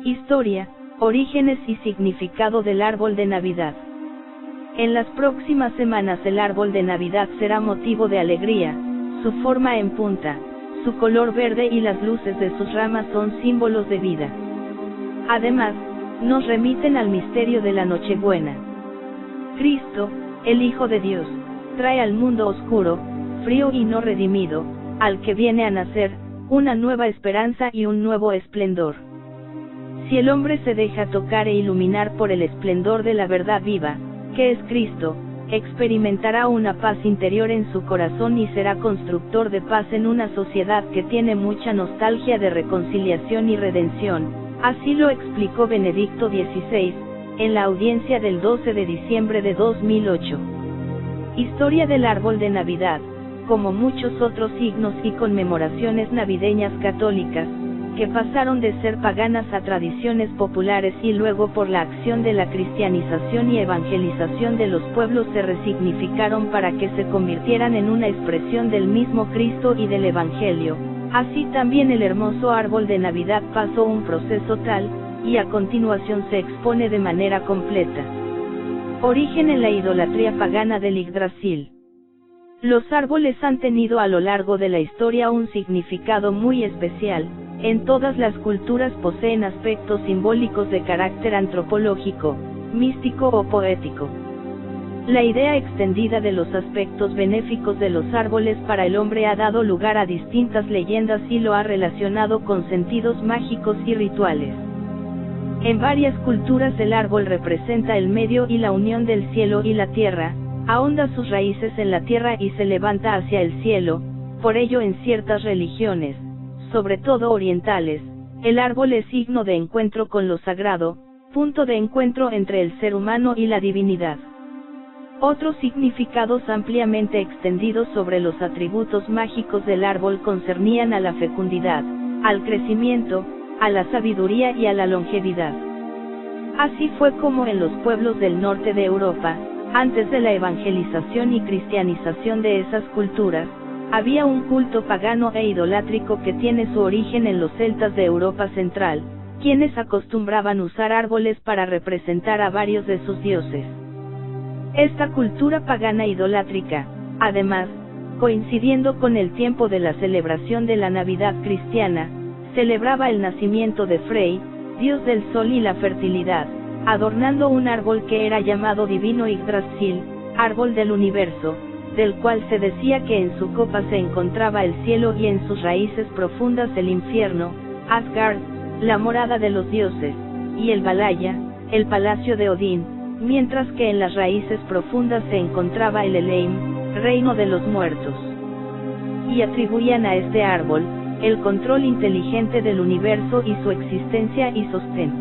Historia, orígenes y significado del árbol de Navidad. En las próximas semanas el árbol de Navidad será motivo de alegría, su forma en punta, su color verde y las luces de sus ramas son símbolos de vida. Además, nos remiten al misterio de la Nochebuena. Cristo, el Hijo de Dios, trae al mundo oscuro, frío y no redimido, al que viene a nacer, una nueva esperanza y un nuevo esplendor. Si el hombre se deja tocar e iluminar por el esplendor de la verdad viva, que es Cristo, experimentará una paz interior en su corazón y será constructor de paz en una sociedad que tiene mucha nostalgia de reconciliación y redención, así lo explicó Benedicto XVI, en la audiencia del 12 de diciembre de 2008. Historia del árbol de Navidad, como muchos otros signos y conmemoraciones navideñas católicas, que pasaron de ser paganas a tradiciones populares y luego por la acción de la cristianización y evangelización de los pueblos se resignificaron para que se convirtieran en una expresión del mismo Cristo y del Evangelio. Así también el hermoso árbol de Navidad pasó un proceso tal, y a continuación se expone de manera completa. Origen en la idolatría pagana del Yggdrasil. Los árboles han tenido a lo largo de la historia un significado muy especial. En todas las culturas poseen aspectos simbólicos de carácter antropológico, místico o poético. La idea extendida de los aspectos benéficos de los árboles para el hombre ha dado lugar a distintas leyendas y lo ha relacionado con sentidos mágicos y rituales. En varias culturas el árbol representa el medio y la unión del cielo y la tierra, ahonda sus raíces en la tierra y se levanta hacia el cielo. Por ello en ciertas religiones, sobre todo orientales, el árbol es signo de encuentro con lo sagrado, punto de encuentro entre el ser humano y la divinidad. Otros significados ampliamente extendidos sobre los atributos mágicos del árbol concernían a la fecundidad, al crecimiento, a la sabiduría y a la longevidad. Así fue como en los pueblos del norte de Europa, antes de la evangelización y cristianización de esas culturas, había un culto pagano e idolátrico que tiene su origen en los celtas de Europa Central, quienes acostumbraban usar árboles para representar a varios de sus dioses. Esta cultura pagana idolátrica, además, coincidiendo con el tiempo de la celebración de la Navidad cristiana, celebraba el nacimiento de Frey, dios del sol y la fertilidad, adornando un árbol que era llamado divino Yggdrasil, árbol del universo, del cual se decía que en su copa se encontraba el cielo y en sus raíces profundas el infierno, Asgard, la morada de los dioses, y el Valhalla, el palacio de Odín, mientras que en las raíces profundas se encontraba el Helheim, reino de los muertos. Y atribuían a este árbol, el control inteligente del universo y su existencia y sostén.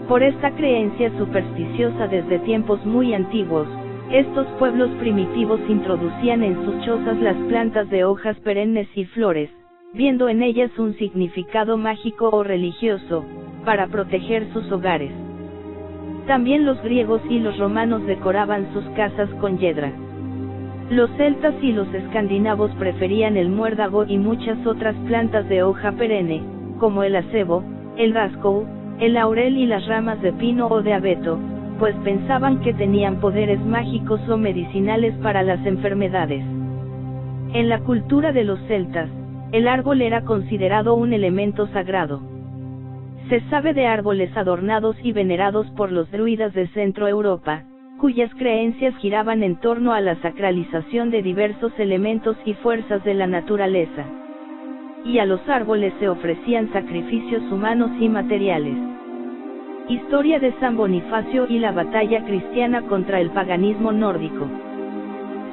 Por esta creencia supersticiosa desde tiempos muy antiguos, estos pueblos primitivos introducían en sus chozas las plantas de hojas perennes y flores, viendo en ellas un significado mágico o religioso, para proteger sus hogares. También los griegos y los romanos decoraban sus casas con yedra. Los celtas y los escandinavos preferían el muérdago y muchas otras plantas de hoja perenne, como el acebo, el rascou, el laurel y las ramas de pino o de abeto, pues pensaban que tenían poderes mágicos o medicinales para las enfermedades. En la cultura de los celtas, el árbol era considerado un elemento sagrado. Se sabe de árboles adornados y venerados por los druidas de Centro Europa, cuyas creencias giraban en torno a la sacralización de diversos elementos y fuerzas de la naturaleza. Y a los árboles se ofrecían sacrificios humanos y materiales. Historia de San Bonifacio y la batalla cristiana contra el paganismo nórdico.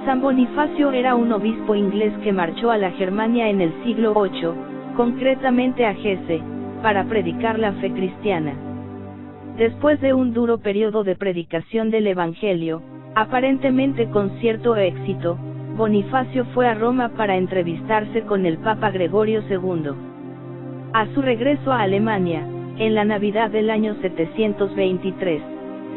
San Bonifacio era un obispo inglés que marchó a la Germania en el siglo VIII, concretamente a Hesse, para predicar la fe cristiana. Después de un duro periodo de predicación del Evangelio, aparentemente con cierto éxito, Bonifacio fue a Roma para entrevistarse con el Papa Gregorio II. A su regreso a Alemania, en la Navidad del año 723,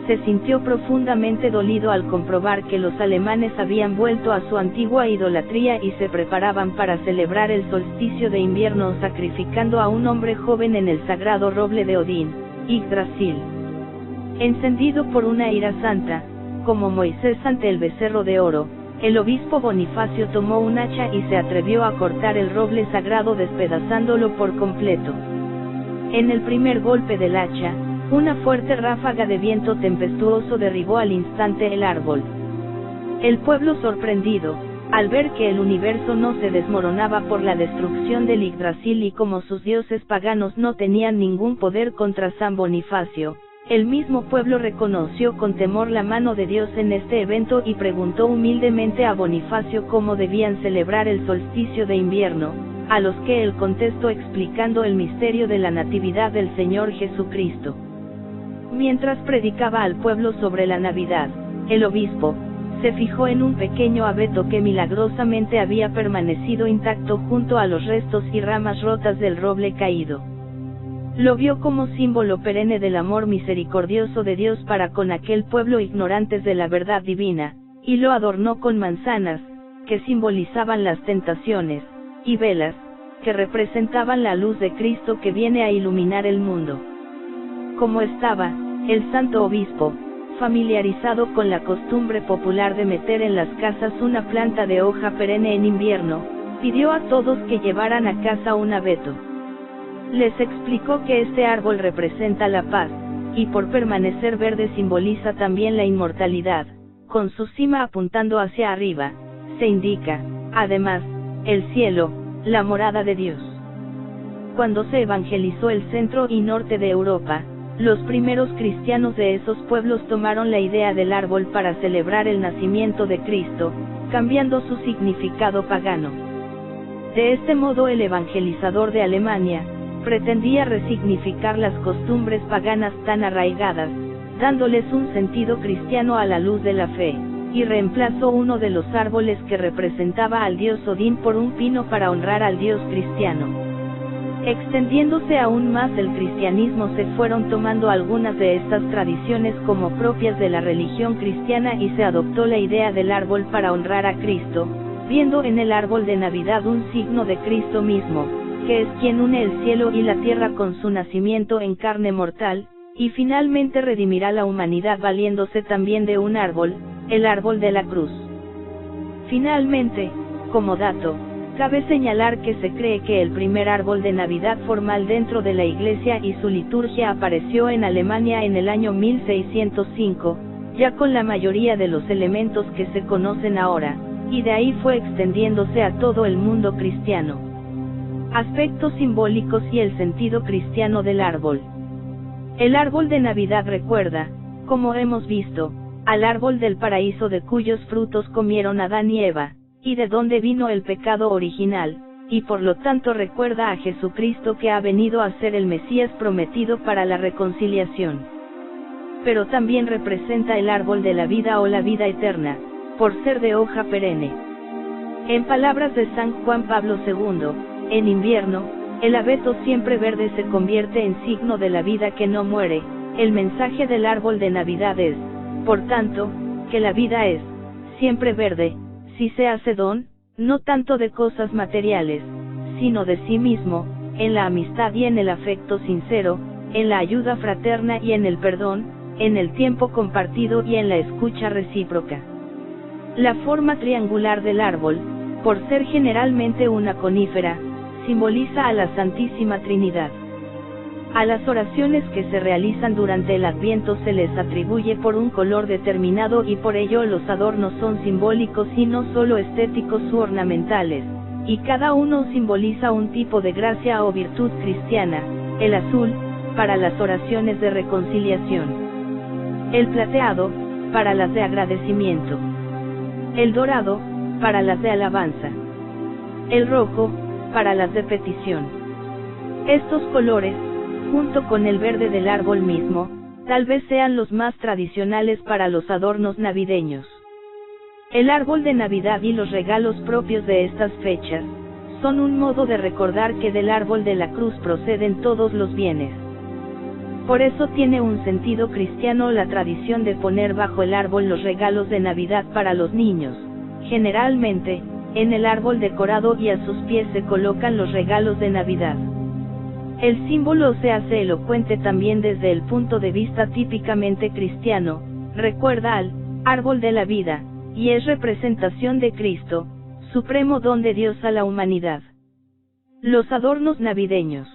se sintió profundamente dolido al comprobar que los alemanes habían vuelto a su antigua idolatría y se preparaban para celebrar el solsticio de invierno sacrificando a un hombre joven en el sagrado roble de Odín, Yggdrasil. Encendido por una ira santa, como Moisés ante el becerro de oro, el obispo Bonifacio tomó un hacha y se atrevió a cortar el roble sagrado despedazándolo por completo. En el primer golpe del hacha, una fuerte ráfaga de viento tempestuoso derribó al instante el árbol. El pueblo sorprendido, al ver que el universo no se desmoronaba por la destrucción del Yggdrasil y como sus dioses paganos no tenían ningún poder contra San Bonifacio, el mismo pueblo reconoció con temor la mano de Dios en este evento y preguntó humildemente a Bonifacio cómo debían celebrar el solsticio de invierno, a los que él contestó explicando el misterio de la natividad del Señor Jesucristo. Mientras predicaba al pueblo sobre la Navidad, el obispo se fijó en un pequeño abeto que milagrosamente había permanecido intacto junto a los restos y ramas rotas del roble caído. Lo vio como símbolo perenne del amor misericordioso de Dios para con aquel pueblo ignorantes de la verdad divina, y lo adornó con manzanas, que simbolizaban las tentaciones, y velas, que representaban la luz de Cristo que viene a iluminar el mundo. Como estaba, el santo obispo, familiarizado con la costumbre popular de meter en las casas una planta de hoja perenne en invierno, pidió a todos que llevaran a casa un abeto. Les explicó que este árbol representa la paz, y por permanecer verde simboliza también la inmortalidad, con su cima apuntando hacia arriba, se indica, además, el cielo, la morada de Dios. Cuando se evangelizó el centro y norte de Europa, los primeros cristianos de esos pueblos tomaron la idea del árbol para celebrar el nacimiento de Cristo, cambiando su significado pagano. De este modo el evangelizador de Alemania pretendía resignificar las costumbres paganas tan arraigadas, dándoles un sentido cristiano a la luz de la fe, y reemplazó uno de los árboles que representaba al dios Odín por un pino para honrar al dios cristiano. Extendiéndose aún más el cristianismo se fueron tomando algunas de estas tradiciones como propias de la religión cristiana y se adoptó la idea del árbol para honrar a Cristo, viendo en el árbol de Navidad un signo de Cristo mismo, que es quien une el cielo y la tierra con su nacimiento en carne mortal, y finalmente redimirá la humanidad valiéndose también de un árbol, el árbol de la cruz. Finalmente, como dato, cabe señalar que se cree que el primer árbol de Navidad formal dentro de la Iglesia y su liturgia apareció en Alemania en el año 1605, ya con la mayoría de los elementos que se conocen ahora, y de ahí fue extendiéndose a todo el mundo cristiano. Aspectos simbólicos y el sentido cristiano del árbol. El árbol de Navidad recuerda, como hemos visto, al árbol del paraíso de cuyos frutos comieron Adán y Eva, y de donde vino el pecado original, y por lo tanto recuerda a Jesucristo que ha venido a ser el Mesías prometido para la reconciliación. Pero también representa el árbol de la vida o la vida eterna, por ser de hoja perenne. En palabras de San Juan Pablo II, en invierno, el abeto siempre verde se convierte en signo de la vida que no muere. El mensaje del árbol de Navidad es, por tanto, que la vida es, siempre verde, si se hace don, no tanto de cosas materiales, sino de sí mismo, en la amistad y en el afecto sincero, en la ayuda fraterna y en el perdón, en el tiempo compartido y en la escucha recíproca. La forma triangular del árbol, por ser generalmente una conífera, simboliza a la Santísima Trinidad. A las oraciones que se realizan durante el Adviento se les atribuye por un color determinado y por ello los adornos son simbólicos y no solo estéticos u ornamentales, y cada uno simboliza un tipo de gracia o virtud cristiana. El azul, para las oraciones de reconciliación. El plateado, para las de agradecimiento. El dorado, para las de alabanza. El rojo, para las de petición. Estos colores, junto con el verde del árbol mismo, tal vez sean los más tradicionales para los adornos navideños. El árbol de Navidad y los regalos propios de estas fechas, son un modo de recordar que del árbol de la cruz proceden todos los bienes. Por eso tiene un sentido cristiano la tradición de poner bajo el árbol los regalos de Navidad para los niños. Generalmente, en el árbol decorado y a sus pies se colocan los regalos de Navidad. El símbolo se hace elocuente también desde el punto de vista típicamente cristiano, recuerda al árbol de la vida, y es representación de Cristo, supremo don de Dios a la humanidad. Los adornos navideños.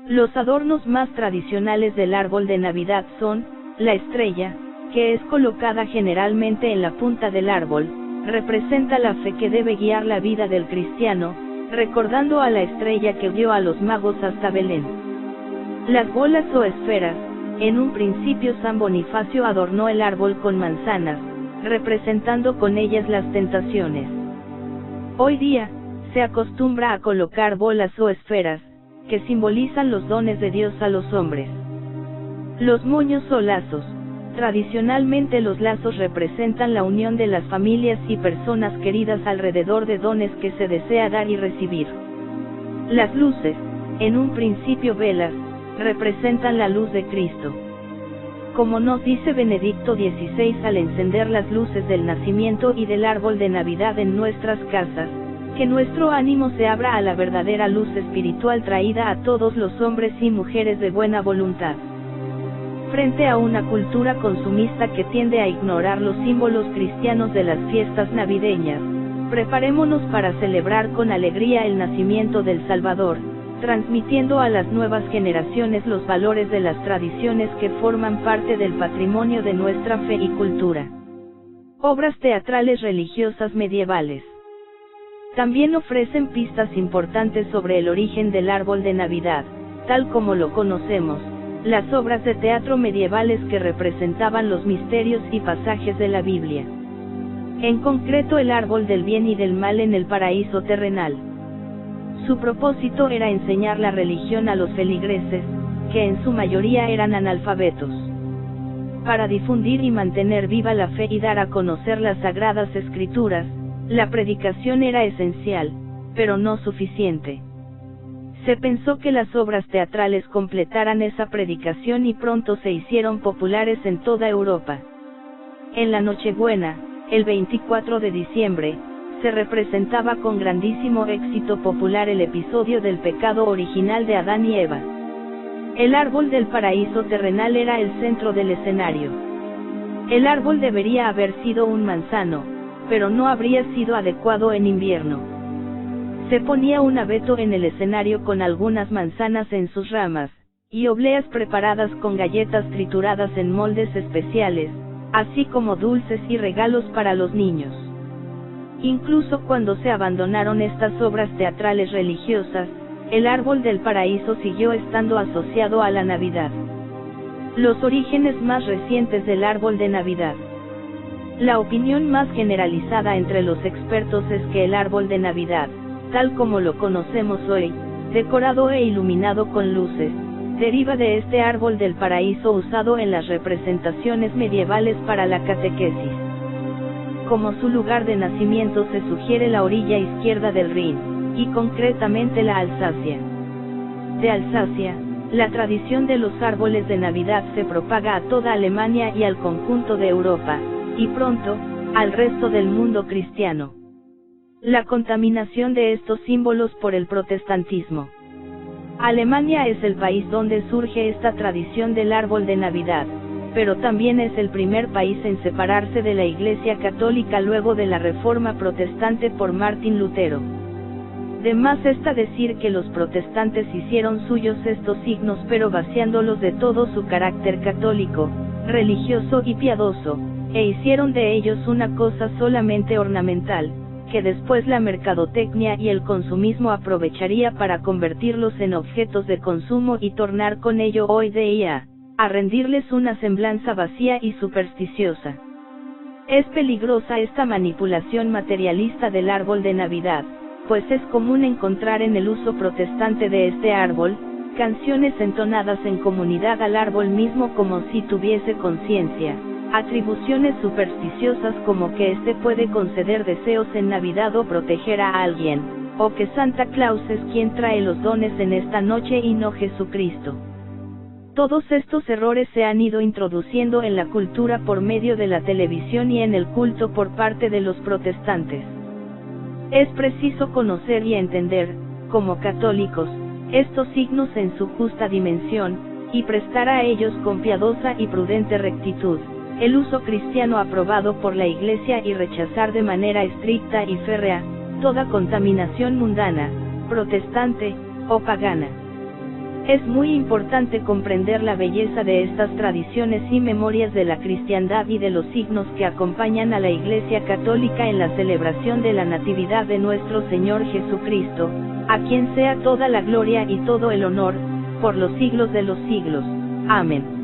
Los adornos más tradicionales del árbol de Navidad son, la estrella, que es colocada generalmente en la punta del árbol, representa la fe que debe guiar la vida del cristiano, recordando a la estrella que guió a los magos hasta Belén. Las bolas o esferas, en un principio San Bonifacio adornó el árbol con manzanas, representando con ellas las tentaciones. Hoy día, se acostumbra a colocar bolas o esferas, que simbolizan los dones de Dios a los hombres. Los moños o lazos. Tradicionalmente los lazos representan la unión de las familias y personas queridas alrededor de dones que se desea dar y recibir. Las luces, en un principio velas, representan la luz de Cristo. Como nos dice Benedicto XVI al encender las luces del nacimiento y del árbol de Navidad en nuestras casas, que nuestro ánimo se abra a la verdadera luz espiritual traída a todos los hombres y mujeres de buena voluntad. Frente a una cultura consumista que tiende a ignorar los símbolos cristianos de las fiestas navideñas, preparémonos para celebrar con alegría el nacimiento del Salvador, transmitiendo a las nuevas generaciones los valores de las tradiciones que forman parte del patrimonio de nuestra fe y cultura. Obras teatrales religiosas medievales. También ofrecen pistas importantes sobre el origen del árbol de Navidad, tal como lo conocemos, las obras de teatro medievales que representaban los misterios y pasajes de la Biblia. En concreto el árbol del bien y del mal en el paraíso terrenal. Su propósito era enseñar la religión a los feligreses, que en su mayoría eran analfabetos. Para difundir y mantener viva la fe y dar a conocer las sagradas escrituras, la predicación era esencial, pero no suficiente. Se pensó que las obras teatrales completaran esa predicación y pronto se hicieron populares en toda Europa. En la Nochebuena, el 24 de diciembre, se representaba con grandísimo éxito popular el episodio del pecado original de Adán y Eva. El árbol del paraíso terrenal era el centro del escenario. El árbol debería haber sido un manzano, pero no habría sido adecuado en invierno. Se ponía un abeto en el escenario con algunas manzanas en sus ramas, y obleas preparadas con galletas trituradas en moldes especiales, así como dulces y regalos para los niños. Incluso cuando se abandonaron estas obras teatrales religiosas, el árbol del paraíso siguió estando asociado a la Navidad. Los orígenes más recientes del árbol de Navidad. La opinión más generalizada entre los expertos es que el árbol de Navidad, tal como lo conocemos hoy, decorado e iluminado con luces, deriva de este árbol del paraíso usado en las representaciones medievales para la catequesis. Como su lugar de nacimiento se sugiere la orilla izquierda del Rin, y concretamente la Alsacia. De Alsacia, la tradición de los árboles de Navidad se propaga a toda Alemania y al conjunto de Europa, y pronto, al resto del mundo cristiano. La contaminación de estos símbolos por el protestantismo. Alemania es el país donde surge esta tradición del árbol de Navidad, pero también es el primer país en separarse de la Iglesia Católica luego de la Reforma Protestante por Martín Lutero. De más está decir que los protestantes hicieron suyos estos signos pero vaciándolos de todo su carácter católico, religioso y piadoso, e hicieron de ellos una cosa solamente ornamental, que después la mercadotecnia y el consumismo aprovecharía para convertirlos en objetos de consumo y tornar con ello hoy día a rendirles una semblanza vacía y supersticiosa. Es peligrosa esta manipulación materialista del árbol de Navidad, pues es común encontrar en el uso protestante de este árbol, canciones entonadas en comunidad al árbol mismo como si tuviese conciencia, atribuciones supersticiosas como que éste puede conceder deseos en Navidad o proteger a alguien, o que Santa Claus es quien trae los dones en esta noche y no Jesucristo. Todos estos errores se han ido introduciendo en la cultura por medio de la televisión y en el culto por parte de los protestantes. Es preciso conocer y entender, como católicos, estos signos en su justa dimensión, y prestar a ellos con piadosa y prudente rectitud, el uso cristiano aprobado por la Iglesia y rechazar de manera estricta y férrea, toda contaminación mundana, protestante, o pagana. Es muy importante comprender la belleza de estas tradiciones y memorias de la cristiandad y de los signos que acompañan a la Iglesia Católica en la celebración de la Natividad de nuestro Señor Jesucristo, a quien sea toda la gloria y todo el honor, por los siglos de los siglos. Amén.